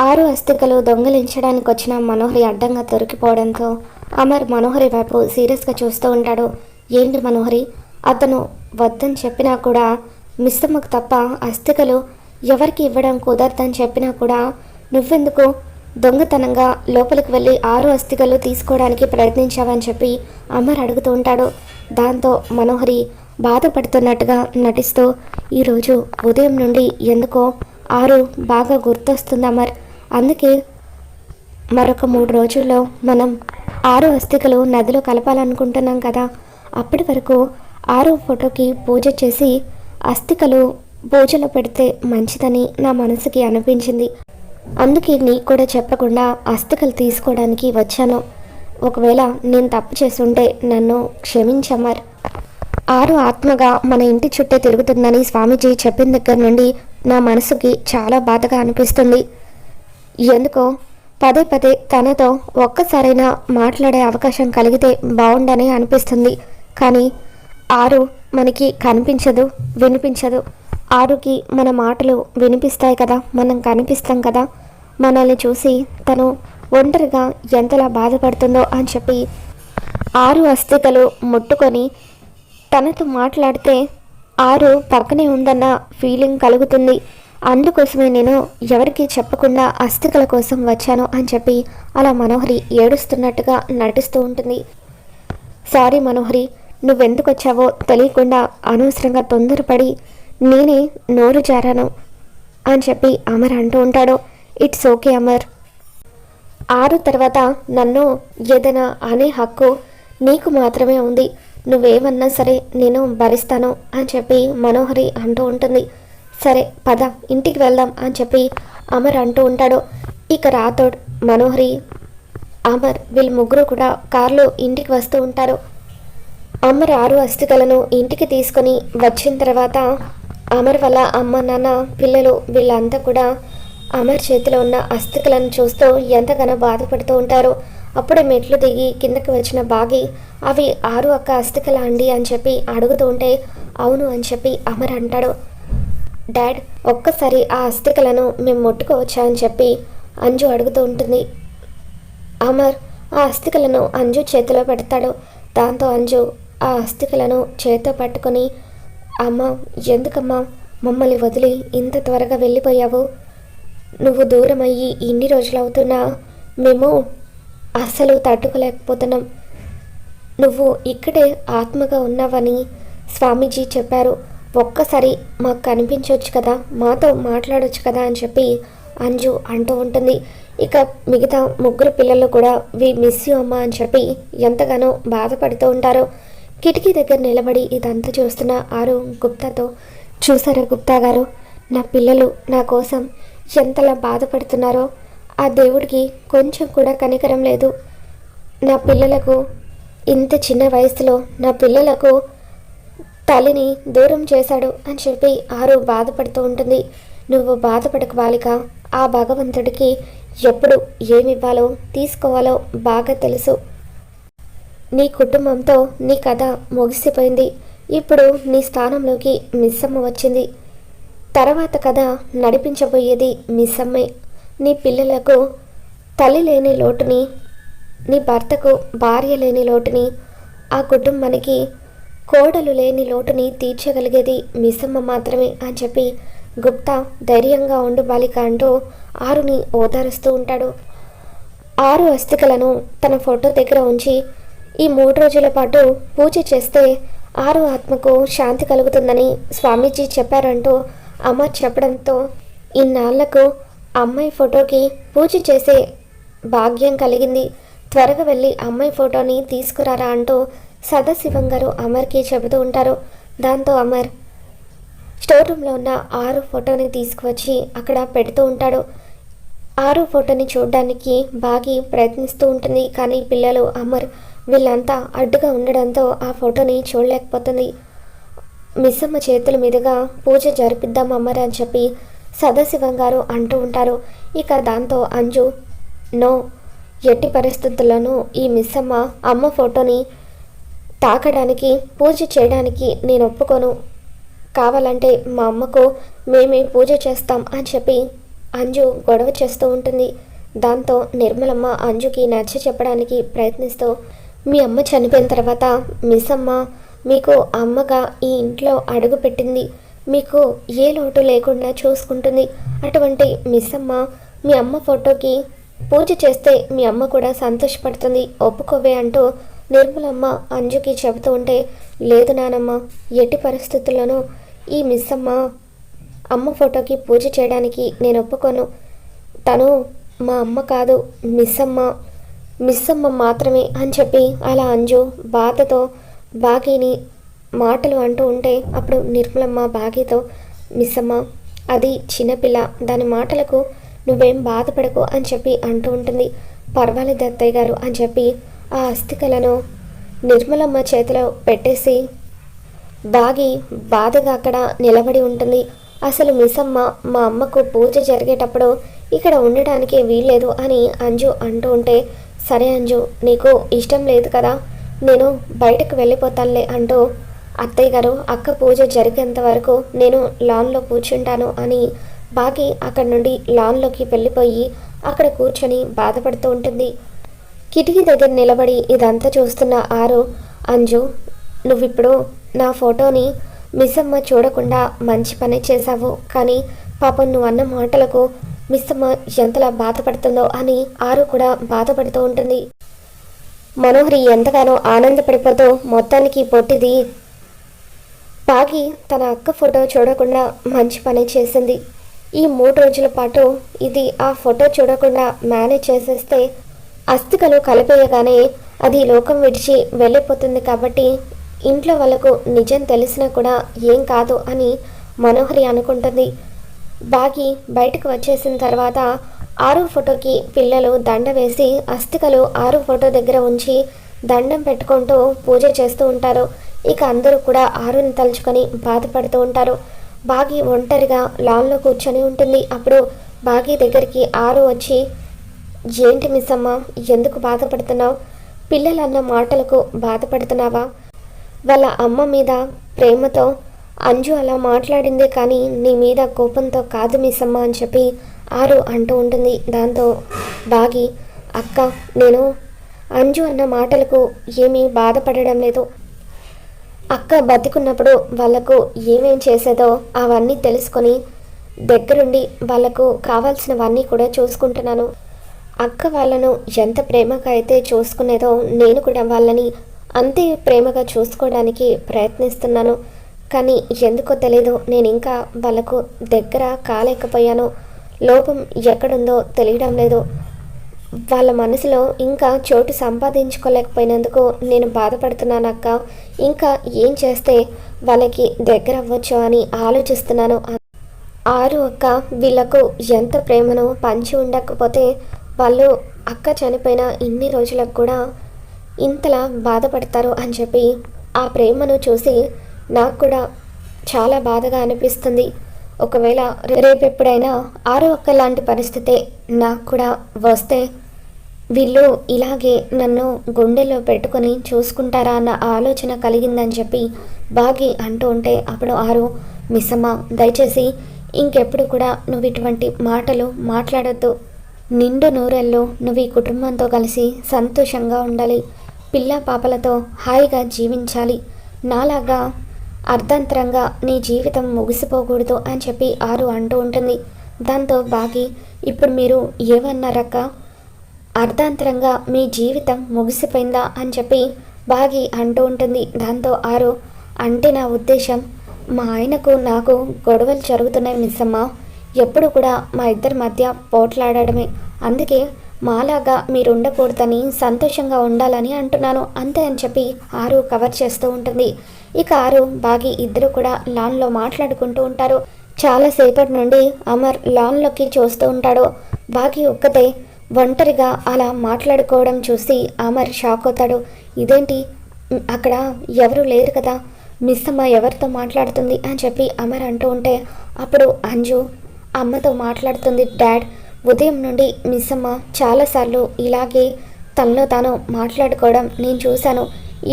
ఆరు అస్థికలు దొంగిలించడానికి వచ్చిన మనోహరి అడ్డంగా దొరికిపోవడంతో అమర్ మనోహరి వైపు సీరియస్గా చూస్తూ ఉంటాడు. ఏంటి మనోహరి, అతను వద్దని చెప్పినా కూడా మిస్సమ్మకు తప్ప అస్థికలు ఎవరికి ఇవ్వడం కుదరదని చెప్పినా కూడా నువ్వెందుకు దొంగతనంగా లోపలికి వెళ్ళి 6 అస్థికలు తీసుకోవడానికి ప్రయత్నించావని చెప్పి అమర్ అడుగుతూ ఉంటాడు. దాంతో మనోహరి బాధపడుతున్నట్టుగా నటిస్తూ, ఈరోజు ఉదయం నుండి ఎందుకో 6 బాగా గుర్తొస్తుంది అమర్. అందుకే మరొక 3 రోజుల్లో మనం 6 అస్థికలు నదిలో కలపాలనుకుంటున్నాం కదా. అప్పటి వరకు 6 ఫోటోకి పూజ చేసి అస్థికలు పూజలో పెడితే మంచిదని నా మనసుకి అనిపించింది. అందుకే నీకు కూడా చెప్పకుండా అస్థికలు తీసుకోవడానికి వచ్చాను. ఒకవేళ నేను తప్పు చేస్తుంటే నన్ను క్షమించమర్. 6 ఆత్మగా మన ఇంటి చుట్టే తిరుగుతుందని స్వామీజీ చెప్పిన దగ్గర నుండి నా మనసుకి చాలా బాధగా అనిపిస్తుంది. ఎందుకో పదే పదే తనతో ఒక్కసారైనా మాట్లాడే అవకాశం కలిగితే బాగుండని అనిపిస్తుంది. కానీ 6 మనకి కనిపించదు, వినిపించదు. 6కి మన మాటలు వినిపిస్తాయి కదా, మనం కనిపిస్తాం కదా. మనల్ని చూసి తను ఒంటరిగా ఎంతలా బాధపడుతుందో అని చెప్పి 6 అస్థికలు ముట్టుకొని తనతో మాట్లాడితే 6 పక్కనే ఉందన్న ఫీలింగ్ కలుగుతుంది. అందుకోసమే నేను ఎవరికి చెప్పకుండా అస్థికల కోసం వచ్చాను అని చెప్పి అలా మనోహరి ఏడుస్తున్నట్టుగా నటిస్తూ ఉంటుంది. సారీ మనోహరి, నువ్వెందుకు వచ్చావో తెలియకుండా అనవసరంగా తొందరపడి నేనే నోరు జారాను అని చెప్పి అమర్ అంటూ ఉంటాడు. It's okay Amar. 6 తర్వాత నన్ను ఏదైనా అనే హక్కు నీకు మాత్రమే ఉంది. నువ్వేమన్నా సరే నేను భరిస్తాను అని చెప్పి మనోహరి అంటూ ఉంటుంది. సరే పద ఇంటికి వెళ్దాం అని చెప్పి అమర్ అంటూ ఉంటాడు. ఇక రాథోడ్, మనోహరి, అమర్ వీళ్ళు ముగ్గురు కూడా కారులో ఇంటికి వస్తూ ఉంటారు. అమర్ 6 అస్థికలను ఇంటికి తీసుకొని వచ్చిన తర్వాత అమర్ వల్ల అమ్మ, నాన్న, పిల్లలు వీళ్ళంతా కూడా అమర్ చేతిలో ఉన్న అస్థికలను చూస్తూ ఎంతగానో బాధపడుతూ ఉంటారు. అప్పుడే మెట్లు దిగి కిందకి వచ్చిన బాగి, అవి 6 అక్క అస్థికలా అండి అని చెప్పి అడుగుతూ ఉంటే అవును అని చెప్పి అమర్ అంటాడు. డాడ్, ఒక్కసారి ఆ అస్థికలను మేము ముట్టుకోవచ్చా అని చెప్పి అంజు అడుగుతూ ఉంటుంది. అమర్ ఆ అస్థికలను అంజు చేతిలో పెడతాడు. దాంతో అంజు ఆ అస్థికలను చేతితో పట్టుకొని, అమ్మ ఎందుకమ్మా మమ్మల్ని వదిలి ఇంత త్వరగా వెళ్ళిపోయావు? నువ్వు దూరం అయ్యి ఇన్ని రోజులు అవుతున్నా మేము అస్సలు తట్టుకోలేకపోతున్నాం. నువ్వు ఇక్కడే ఆత్మగా ఉన్నావని స్వామీజీ చెప్పారు. ఒక్కసారి మాకు కనిపించవచ్చు కదా, మాతో మాట్లాడవచ్చు కదా అని చెప్పి అంజు అంటూ ఉంటుంది. ఇక మిగతా ముగ్గురు పిల్లలు కూడా వి మిస్ యూ అమ్మ అని చెప్పి ఎంతగానో బాధపడుతూ ఉంటారు. కిటికీ దగ్గర నిలబడి ఇదంతా చూస్తున్న ఆరు గుప్తాతో, చూసారా గుప్తా గారు, నా పిల్లలు నా కోసం ఎంతలా బాధపడుతున్నారో. ఆ దేవుడికి కొంచెం కూడా కనికరం లేదు. నా పిల్లలకు ఇంత చిన్న వయసులో నా పిల్లలకు తల్లిని దూరం చేశాడు అని చెప్పి ఆరు బాధపడుతూ ఉంటుంది. నువ్వు బాధపడకు బాలిక, ఆ భగవంతుడికి ఎప్పుడు ఏమివ్వాలో తీసుకోవాలో బాగా తెలుసు. నీ కుటుంబంతో నీ కథ ముగిసిపోయింది. ఇప్పుడు నీ స్థానంలోకి మిస్సమ్మ వచ్చింది. తర్వాత కథ నడిపించబోయేది మిస్సమ్మే. నీ పిల్లలకు తల్లి లేని లోటుని, నీ భర్తకు భార్య లేని లోటుని, ఆ కుటుంబానికి కోడలు లేని లోటుని తీర్చగలిగేది మిస్సమ్మ మాత్రమే అని చెప్పి గుప్తా ధైర్యంగా ఉండు బాలిక అంటూ ఆరుని ఓదారుస్తూ ఉంటాడు. ఆరు అస్థికలను తన ఫోటో దగ్గర ఉంచి ఈ 3 రోజుల పాటు పూజ చేస్తే ఆరు ఆత్మకు శాంతి కలుగుతుందని స్వామీజీ చెప్పారంటూ అమర్ చెప్పడంతో ఇన్నాళ్లకు అమ్మాయి ఫోటోకి పూజ చేసే భాగ్యం కలిగింది. త్వరగా వెళ్ళి అమ్మాయి ఫోటోని తీసుకురారా అంటూ సదాశివం గారు అమర్కి చెబుతూ ఉంటారు. దాంతో అమర్ స్టోర్ రూమ్లో ఉన్న ఆరు ఫోటోని తీసుకువచ్చి అక్కడ పెడుతూ ఉంటాడు. ఆరు ఫోటోని చూడడానికి బాగి ప్రయత్నిస్తూ ఉంటుంది. కానీ పిల్లలు, అమర్ వీళ్ళంతా అడ్డుగా ఉండడంతో ఆ ఫోటోని చూడలేకపోతుంది. మిస్సమ్మ చేతుల మీదుగా పూజ జరిపిద్దాం అమర్ అని చెప్పి సదాశివం గారు అంటూ ఉంటారు. ఇక దాంతో అంజు, నో, ఎట్టి పరిస్థితుల్లోనూ ఈ మిస్సమ్మ అమ్మ ఫోటోని తాకడానికి పూజ చేయడానికి నేను ఒప్పుకోను. కావాలంటే మా అమ్మకు మేమే పూజ చేస్తాం అని చెప్పి అంజు గొడవ చేస్తూ ఉంటుంది. దాంతో నిర్మలమ్మ అంజుకి నచ్చ చెప్పడానికి ప్రయత్నిస్తూ, మీ అమ్మ చనిపోయిన తర్వాత మిస్ అమ్మ మీకు అమ్మగా ఈ ఇంట్లో అడుగు పెట్టింది, మీకు ఏ లోటు లేకుండా చూసుకుంటుంది. అటువంటి మిస్ అమ్మ మీ అమ్మ ఫోటోకి పూజ చేస్తే మీ అమ్మ కూడా సంతోషపడుతుంది, ఒప్పుకోవే అంటూ నిర్మలమ్మ అంజుకి చెబుతూ ఉంటే, లేదు నానమ్మ, ఎట్టి పరిస్థితుల్లోనూ ఈ మిస్ అమ్మ ఫోటోకి పూజ చేయడానికి నేను ఒప్పుకోను. తను మా అమ్మ కాదు, మిస్ అమ్మ మాత్రమే అని చెప్పి అలా అంజు బాధతో బాగీని మాటలు అంటూ ఉంటే, అప్పుడు నిర్మలమ్మ బాగీతో, మిస్ అమ్మ అది చిన్నపిల్ల, దాని మాటలకు నువ్వేం బాధపడకు అని చెప్పి అంటూ ఉంటుంది. పర్వాలేదు అత్తయ్య గారు అని చెప్పి ఆ అస్థికలను నిర్మలమ్మ చేతిలో పెట్టేసి బాగి బాధగా అక్కడ నిలబడి ఉంటుంది. అసలు మిస్ అమ్మ మా అమ్మకు పూజ జరిగేటప్పుడు ఇక్కడ ఉండడానికి వీల్లేదు అని అంజు అంటూ ఉంటే, సరే అంజు, నీకు ఇష్టం లేదు కదా, నేను బయటకు వెళ్ళిపోతానులే అంటూ, అత్తయ్య గారు అక్క పూజ జరిగేంత వరకు నేను లాన్లో కూర్చుంటాను అని బాగి అక్కడి నుండి లాన్లోకి వెళ్ళిపోయి అక్కడ కూర్చొని బాధపడుతూ ఉంటుంది. కిటికీ దగ్గర నిలబడి ఇదంతా చూస్తున్న ఆరు, అంజు నువ్విప్పుడు నా ఫోటోని మిస్ అమ్మ చూడకుండా మంచి పని చేశావు, కానీ పాపం నువ్వు అన్న మాటలకు మిస్ అమ్మ ఎంతలా బాధపడుతుందో అని ఆరు కూడా బాధపడుతూ ఉంటుంది. మనోహరి ఎంతగానో ఆనందపడిపోతూ మొత్తానికి పొట్టిది బాగి తన అక్క ఫోటో చూడకుండా మంచి పని చేసింది. ఈ 3 రోజుల పాటు ఇది ఆ ఫోటో చూడకుండా మేనేజ్ చేసేస్తే అస్థికలు కలిపేయగానే అది లోకం విడిచి వెళ్ళిపోతుంది. కాబట్టి ఇంట్లో వాళ్ళకు నిజం తెలిసినా కూడా ఏం కాదు అని మనోహరి అనుకుంటుంది. బాగి బయటకు వచ్చేసిన తర్వాత ఆరు ఫోటోకి పిల్లలు దండ వేసి అస్థికలు ఆరు ఫోటో దగ్గర ఉంచి దండం పెట్టుకుంటూ పూజ చేస్తూ ఉంటారు. ఇక అందరూ కూడా ఆరుని తలుచుకొని బాధపడుతూ ఉంటారు. బాగి ఒంటరిగా లాన్లో కూర్చొని ఉంటుంది. అప్పుడు బాగి దగ్గరికి ఆరు వచ్చి, ఏంటి మిస్ అమ్మ, ఎందుకు బాధపడుతున్నావు? పిల్లలన్న మాటలకు బాధపడుతున్నావా? వాళ్ళ అమ్మ మీద ప్రేమతో అంజు అలా మాట్లాడిందే కానీ నీ మీద కోపంతో కాదు మిస్ అమ్మ అని చెప్పి ఆరు అంటూ ఉంటుంది. దాంతో బాగి, అక్క నేను అంజు అన్న మాటలకు ఏమీ బాధపడడం లేదు. అక్క బతికున్నప్పుడు వాళ్ళకు ఏమేం చేసేదో అవన్నీ తెలుసుకొని దగ్గరుండి వాళ్ళకు కావాల్సినవన్నీ కూడా చూసుకుంటున్నాను. అక్క వాళ్ళను ఎంత ప్రేమగా అయితే చూసుకునేదో నేను కూడా వాళ్ళని అంతే ప్రేమగా చూసుకోవడానికి ప్రయత్నిస్తున్నాను. కానీ ఎందుకో తెలీదు, నేను ఇంకా వాళ్ళకు దగ్గర కాలేకపోయాను. లోపం ఎక్కడుందో తెలియడం లేదు. వాళ్ళ మనసులో ఇంకా చోటు సంపాదించుకోలేకపోయినందుకు నేను బాధపడుతున్నాను అక్క. ఇంకా ఏం చేస్తే వాళ్ళకి దగ్గర అవ్వచ్చో అని ఆలోచిస్తున్నాను. ఆరు అక్క వీళ్ళకు ఎంత ప్రేమను పంచి ఉండకపోతే వాళ్ళు అక్క చనిపోయిన ఇన్ని రోజులకు కూడా ఇంతలా బాధపడతారు అని చెప్పి ఆ ప్రేమను చూసి నాకు కూడా చాలా బాధగా అనిపిస్తుంది. ఒకవేళ రేపెప్పుడైనా ఆరు అక్క లాంటి పరిస్థితే నాకు కూడా వస్తే వీళ్ళు ఇలాగే నన్ను గుండెలో పెట్టుకొని చూసుకుంటారా అన్న ఆలోచన కలిగిందని చెప్పి బాగి అంటూ ఉంటే, అప్పుడు ఆరు, మిస్ అమ్మ దయచేసి ఇంకెప్పుడు కూడా నువ్వు ఇటువంటి మాటలు మాట్లాడొద్దు. నిండు నూరెళ్ళు నువ్వు ఈ కుటుంబంతో కలిసి సంతోషంగా ఉండాలి, పిల్ల పాపలతో హాయిగా జీవించాలి, నాలాగా అర్ధాంతరంగా నీ జీవితం ముగిసిపోకూడదు అని చెప్పి ఆరు అంటూ ఉంటుంది. దాంతో బాగి, ఇప్పుడు మీరు ఏమన్నారక్క, అర్ధాంతరంగా మీ జీవితం ముగిసిపోయిందా అని చెప్పి బాగి అంటూ ఉంటుంది. దాంతో ఆరు, అంటే నా ఉద్దేశం మా ఆయనకు నాకు గొడవలు జరుగుతున్నాయి మిస్ అమ్మ, ఎప్పుడు కూడా మా ఇద్దరి మధ్య పోట్లాడడమే, అందుకే మాలాగా మీరు ఉండకూడదని సంతోషంగా ఉండాలని అంటున్నాను అంతే అని చెప్పి ఆరు కవర్ చేస్తూ ఉంటుంది. ఇక ఆరు బాగి ఇద్దరు కూడా లాన్లో మాట్లాడుకుంటూ ఉంటారు. చాలాసేపటి నుండి అమర్ లాన్లోకి చూస్తూ ఉంటాడు. బాగి ఒక్కతే ఒంటరిగా అలా మాట్లాడుకోవడం చూసి అమర్ షాక్ అవుతాడు. ఇదేంటి, అక్కడ ఎవరు లేరు కదా, మిస్ అమ్మ ఎవరితో మాట్లాడుతుంది అని చెప్పి అమర్ అంటూ ఉంటే, అప్పుడు అంజు అమ్మతో మాట్లాడుతుంది. డాడ్, ఉదయం నుండి మిస్ అమ్మ చాలాసార్లు ఇలాగే తనలో తాను మాట్లాడుకోవడం నేను చూశాను.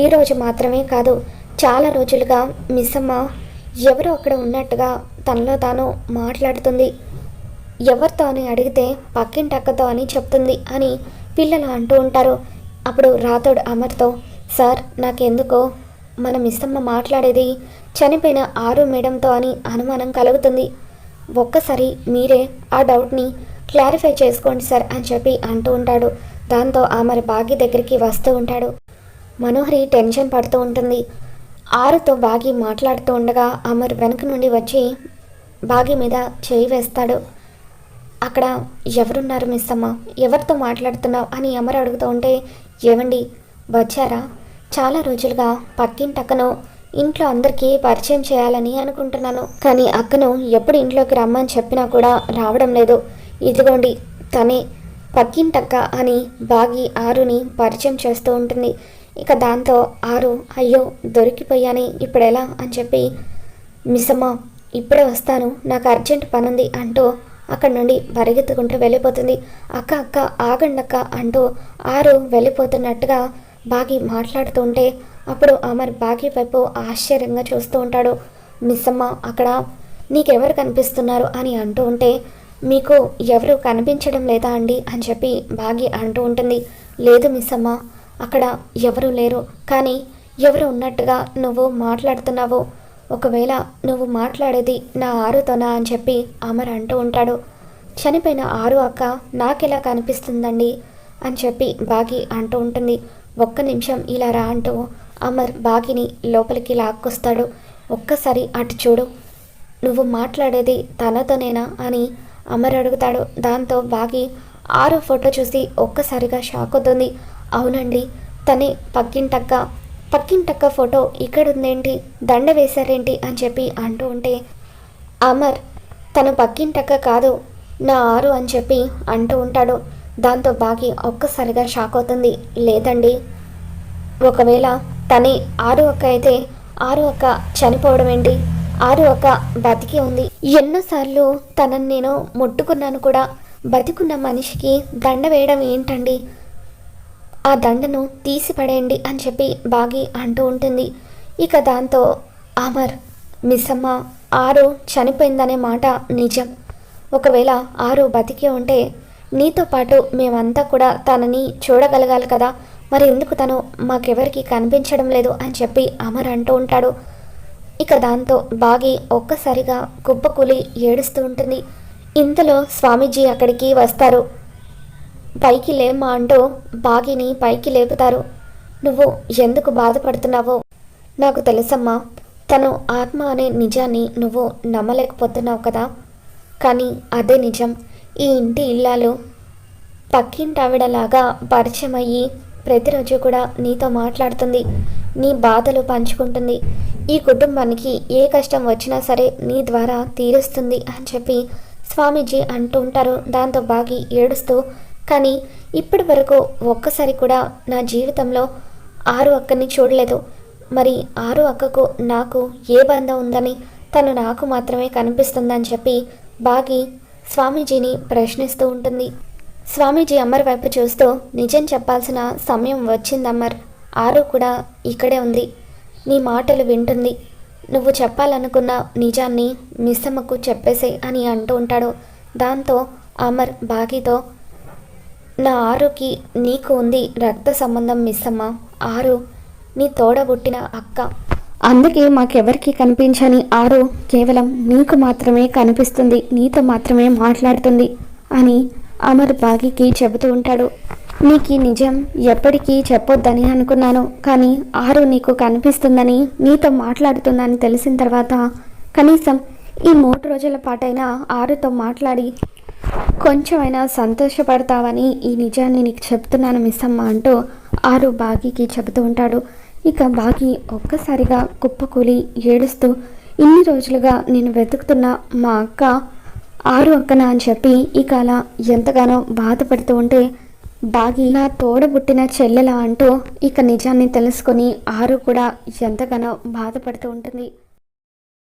ఈరోజు మాత్రమే కాదు, చాలా రోజులుగా మిస్ అమ్మ ఎవరో అక్కడ ఉన్నట్టుగా తనలో తాను మాట్లాడుతుంది. ఎవరితో అని అడిగితే పక్కింటి అక్కతో అని చెప్తుంది అని పిల్లలు అంటూ ఉంటారు. అప్పుడు రాథోడ్ అమర్తో, సార్ నాకెందుకో మన మిస్సమ్మ మాట్లాడేది చనిపోయిన ఆరు మేడంతో అని అనుమానం కలుగుతుంది. ఒక్కసారి మీరే ఆ డౌట్ని క్లారిఫై చేసుకోండి సార్ అని చెప్పి అంటూ ఉంటాడు. దాంతో అమర్ బాగి దగ్గరికి వస్తూ ఉంటాడు. మనోహరి టెన్షన్ పడుతూ ఉంటుంది. ఆరుతో బాగి మాట్లాడుతూ ఉండగా అమర్ వెనక నుండి వచ్చి బాగి మీద చేయి వేస్తాడు. అక్కడ ఎవరున్నారు మిస్సమ్మ, ఎవరితో మాట్లాడుతున్నావు అని అమర్ అడుగుతూ ఉంటే, ఏమండి వచ్చారా? చాలా రోజులుగా పక్కింటి అక్కను ఇంట్లో అందరికీ పరిచయం చేయాలని అనుకుంటున్నాను, కానీ అక్కను ఎప్పుడు ఇంట్లోకి రమ్మని చెప్పినా కూడా రావడం లేదు. ఇదిగోండి తనే పక్కింటక్క అని బాగి ఆరుని పరిచయం చేస్తూ ఉంటుంది. ఇక దాంతో ఆరు, అయ్యో దొరికిపోయాని ఇప్పుడు ఎలా అని చెప్పి, మిస్సమ్మ ఇప్పుడే వస్తాను, నాకు అర్జెంట్ పనుంది అంటూ అక్కడి నుండి పరిగెత్తుకుంటూ వెళ్ళిపోతుంది. అక్క అక్క ఆగండక్క అంటూ ఆరు వెళ్ళిపోతున్నట్టుగా బాగి మాట్లాడుతూ ఉంటే అప్పుడు అమర్ బాగి వైపు ఆశ్చర్యంగా చూస్తూ ఉంటాడు. మిస్సమ్మ అక్కడ నీకెవరు కనిపిస్తున్నారు అని అంటూ ఉంటే, మీకు ఎవరు కనిపించడం లేదా అండి అని చెప్పి బాగి అంటూ ఉంటుంది. లేదు మిస్సమ్మ అక్కడ ఎవరు లేరు, కానీ ఎవరు ఉన్నట్టుగా నువ్వు మాట్లాడుతున్నావు. ఒకవేళ నువ్వు మాట్లాడేది నా ఆరుతోనా అని చెప్పి అమర్ అంటూ ఉంటాడు. చనిపోయిన ఆరు అక్క నాకెలా కనిపిస్తుందండి అని చెప్పి బాగి అంటూ ఉంటుంది. ఒక్క నిమిషం ఇలా రా అంటూ అమర్ బాగిని లోపలికి లాక్కొస్తాడు. ఒక్కసారి అటు చూడు, నువ్వు మాట్లాడేది తనతోనేనా అని అమర్ అడుగుతాడు. దాంతో బాగి ఆరు ఫోటో చూసి ఒక్కసారిగా షాక్ అవుతుంది. అవునండి తనే పక్కింటక్క ఫోటో ఇక్కడుందేంటి, దండ వేశారేంటి అని చెప్పి అంటూ ఉంటే అమర్ తను పక్కింటక్క కాదు నా ఆరు అని చెప్పి అంటూ ఉంటాడు. దాంతో బాగి ఒక్కసారిగా షాక్ అవుతుంది. లేదండి, ఒకవేళ తనే ఆరు అక్క అయితే ఆరు అక్క చనిపోవడం ఏంటి, ఆరు అక్క బతికి ఉంది. ఎన్నోసార్లు తనని నేను ముట్టుకున్నాను కూడా, బతికున్న మనిషికి దండ వేయడం ఏంటండి, ఆ దండను తీసి పడేయండి అని చెప్పి బాగి అంటూ ఉంటుంది. ఇక దాంతో అమర్, మిస్సమ్మ ఆరు చనిపోయిందనే మాట నిజం. ఒకవేళ ఆరు బతికి ఉంటే నీతో పాటు మేమంతా కూడా తనని చూడగలగాలి కదా, మరి ఎందుకు తను మాకెవరికి కనిపించడం లేదు అని చెప్పి అమర్ అంటూ ఉంటాడు. ఇక దాంతో బాగి ఒక్కసారిగా కుప్పకూలి ఏడుస్తూ ఉంటుంది. ఇంతలో స్వామీజీ అక్కడికి వస్తారు. పైకి లేమ్మా అంటూ బాగిని పైకి లేపుతారు. నువ్వు ఎందుకు బాధపడుతున్నావో నాకు తెలుసమ్మా, తను ఆత్మ అనే నిజాన్ని నువ్వు నమ్మలేకపోతున్నావు కదా, కానీ అదే నిజం. ఈ ఇంటి ఇల్లాలు పక్కింటావిడలాగా పరిచయం అయ్యి ప్రతిరోజు కూడా నీతో మాట్లాడుతుంది, నీ బాధలు పంచుకుంటుంది, ఈ కుటుంబానికి ఏ కష్టం వచ్చినా సరే నీ ద్వారా తీరుస్తుంది అని చెప్పి స్వామీజీ అంటూ ఉంటారు. దాంతో బాగి ఏడుస్తూ, కానీ ఇప్పటి వరకు ఒక్కసారి కూడా నా జీవితంలో ఆరు అక్కని చూడలేదు, మరి ఆరు అక్కకు నాకు ఏ బంధం ఉందని తను నాకు మాత్రమే కనిపిస్తుందని చెప్పి బాగి స్వామీజీని ప్రశ్నిస్తూ ఉంటుంది. స్వామీజీ అమర్ వైపు చూస్తూ, నిజం చెప్పాల్సిన సమయం వచ్చింది అమర్, ఆరు కూడా ఇక్కడే ఉంది, నీ మాటలు వింటుంది, నువ్వు చెప్పాలనుకున్న నిజాన్ని మిస్సమ్మకు చెప్పేసే అని అంటూ ఉంటాడు. దాంతో అమర్ బాగితో, నా ఆరుకి నీకు ఉంది రక్త సంబంధం మిస్సమ్మ, ఆరు నీ తోడబుట్టిన అక్క, అందుకే మాకెవరికి కనిపించని ఆరు కేవలం నీకు మాత్రమే కనిపిస్తుంది, నీతో మాత్రమే మాట్లాడుతుంది అని అమర్ బాగికి చెబుతూ ఉంటాడు. నీకు నిజం ఎప్పటికీ చెప్పొద్దని అనుకున్నాను, కానీ ఆరు నీకు కనిపిస్తుందని నీతో మాట్లాడుతుందని తెలిసిన తర్వాత కనీసం ఈ 3 రోజుల పాటైనా ఆరుతో మాట్లాడి కొంచెమైనా సంతోషపడతావని ఈ నిజాన్ని నీకు చెప్తున్నాను మిస్సమ్మ అంటూ ఆరు బాగికి చెబుతూ ఉంటాడు. ఇక బాగి ఒక్కసారిగా కుప్పకూలి ఏడుస్తూ, ఇన్ని రోజులుగా నేను వెతుకుతున్న మా అక్క ఆరు అక్కన అని చెప్పి ఇక అలా ఎంతగానో బాధపడుతూ ఉంటే బాగి నా తోడబుట్టిన చెల్లెలా అంటూ ఇక నిజాన్ని తెలుసుకొని ఆరు కూడా ఎంతగానో బాధపడుతూ ఉంటుంది.